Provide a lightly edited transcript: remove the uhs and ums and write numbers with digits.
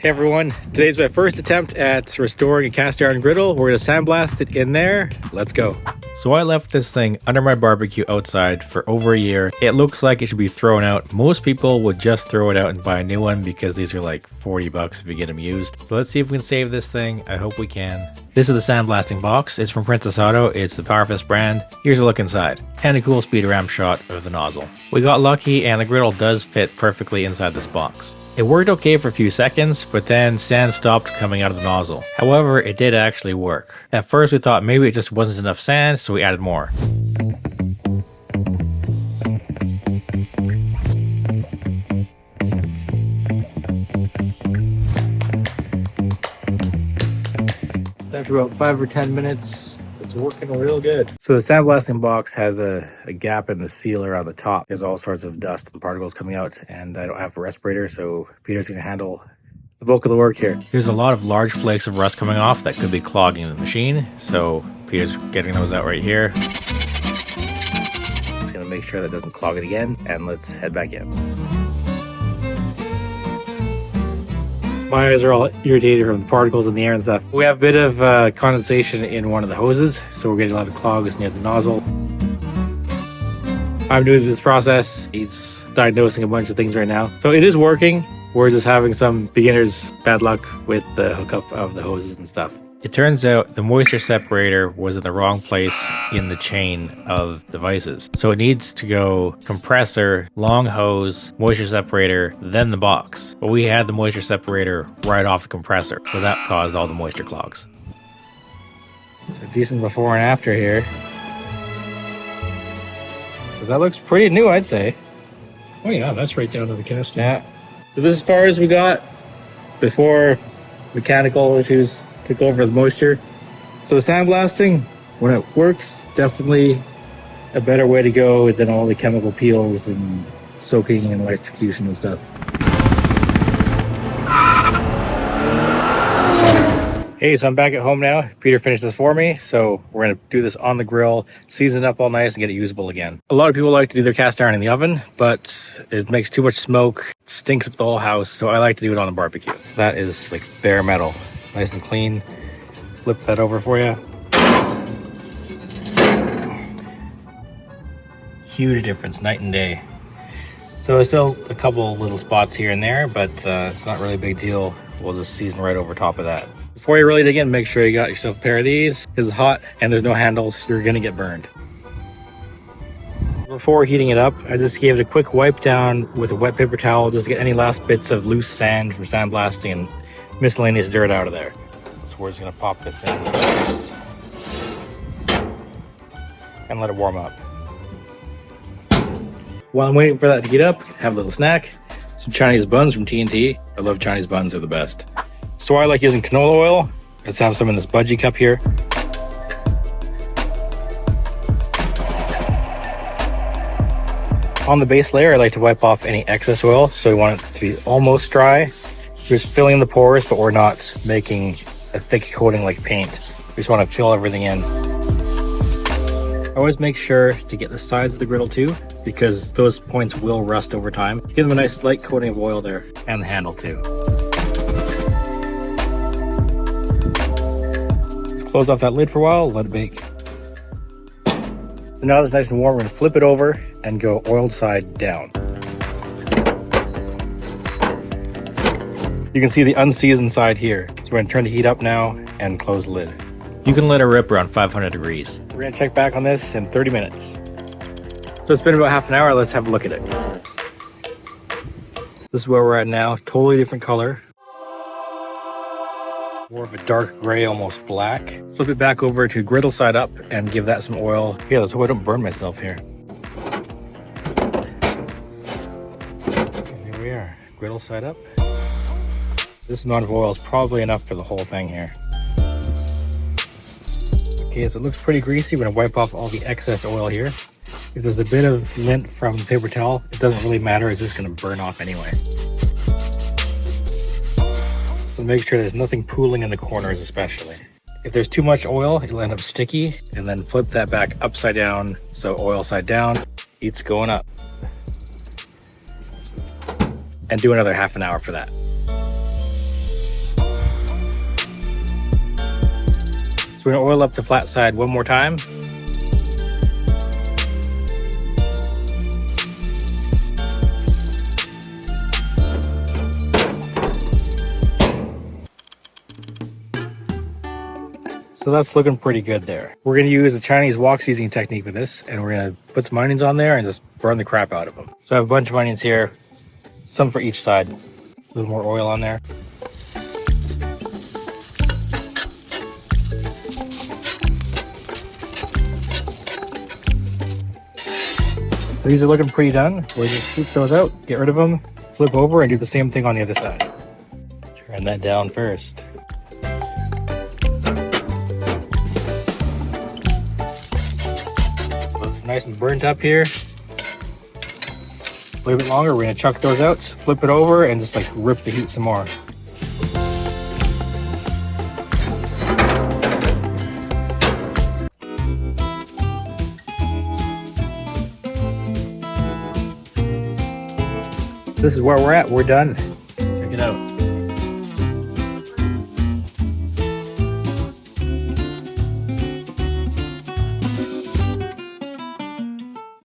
Hey everyone, today's my first attempt at restoring a cast iron griddle. We're going to sandblast it in there. Let's go. So I left this thing under my barbecue outside for over a year. It looks like it should be thrown out. Most people would just throw it out and buy a new one because these are like 40 bucks if you get them used. So let's see if we can save this thing. I hope we can. This is the sandblasting box. It's from Princess Auto. It's the Powerfist brand. Here's a look inside and a cool speed ramp shot of the nozzle. We got lucky and the griddle does fit perfectly inside this box. It worked okay for a few seconds, but then sand stopped coming out of the nozzle. However, it did actually work. At first we thought maybe it just wasn't enough sand, so we added more. After about 5 or 10 minutes, it's working real good. So the sandblasting box has a gap in the sealer on the top. There's all sorts of dust and particles coming out, and I don't have a respirator, so Peter's gonna handle the bulk of the work here. There's a lot of large flakes of rust coming off that could be clogging the machine, so Peter's getting those out right here. Just gonna make sure that doesn't clog it again, and let's head back in. My eyes are all irritated from the particles in the air and stuff. We have a bit of condensation in one of the hoses, so we're getting a lot of clogs near the nozzle. I'm new to this process. He's diagnosing a bunch of things right now. So it is working. We're just having some beginner's bad luck with the hookup of the hoses and stuff. It turns out the moisture separator was in the wrong place in the chain of devices. So it needs to go compressor, long hose, moisture separator, then the box. But we had the moisture separator right off the compressor, so that caused all the moisture clogs. So decent before and after here. So that looks pretty new, I'd say. Oh yeah, that's right down to the casting. Yeah. So this is as far as we got before mechanical issues took over the moisture. So the sandblasting, when it works, definitely a better way to go than all the chemical peels and soaking and electrocution and stuff. Hey, so I'm back at home now. Peter finished this for me, so we're gonna do this on the grill, season it up all nice and get it usable again. A lot of people like to do their cast iron in the oven, but it makes too much smoke, stinks up the whole house, so I like to do it on the barbecue. That is like bare metal. Nice and clean. Flip that over for you. Huge difference, night and day. So there's still a couple little spots here and there, but it's not really a big deal. We'll just season right over top of that. Before you really dig in, make sure you got yourself a pair of these. Because it's hot and there's no handles, you're gonna get burned. Before heating it up, I just gave it a quick wipe down with a wet paper towel just to get any last bits of loose sand from sandblasting and miscellaneous dirt out of there. So we're just gonna pop this in with this and let it warm up. While I'm waiting for that to heat up, have a little snack. Some Chinese buns from T&T. I love Chinese buns, they're the best. So I like using canola oil. Let's have some in this budgie cup here. On the base layer, I like to wipe off any excess oil, so we want it to be almost dry. We're just filling the pores, but we're not making a thick coating like paint. We just want to fill everything in. Always make sure to get the sides of the griddle too, because those points will rust over time. Give them a nice light coating of oil there, and the handle too. Just close off that lid for a while, let it bake. So now that it's nice and warm, we're gonna flip it over and go oiled side down. You can see the unseasoned side here. So we're gonna turn the heat up now and close the lid. You can let it rip around 500 degrees. We're gonna check back on this in 30 minutes. So it's been about half an hour, let's have a look at it. This is where we're at now, totally different color. More of a dark gray, almost black. Flip it back over to griddle side up and give that some oil. Yeah, let's hope I don't burn myself here. And here we are, griddle side up. This amount of oil is probably enough for the whole thing here. Okay, so it looks pretty greasy. We're gonna wipe off all the excess oil here. If there's a bit of lint from the paper towel, it doesn't really matter. It's just gonna burn off anyway. So make sure there's nothing pooling in the corners especially. If there's too much oil, it'll end up sticky, and then flip that back upside down. So oil side down, heat's going up. And do another half an hour for that. So we're gonna oil up the flat side one more time. So that's looking pretty good there. We're gonna use a Chinese wok seasoning technique with this, and we're gonna put some onions on there and just burn the crap out of them. So I have a bunch of onions here, some for each side. A little more oil on there. These are looking pretty done. We'll just scoop those out, get rid of them, flip over, and do the same thing on the other side. Turn that down first. Nice and burnt up here. A little bit longer, we're gonna chuck those out, flip it over, and just like rip the heat some more. This is where we're at, we're done.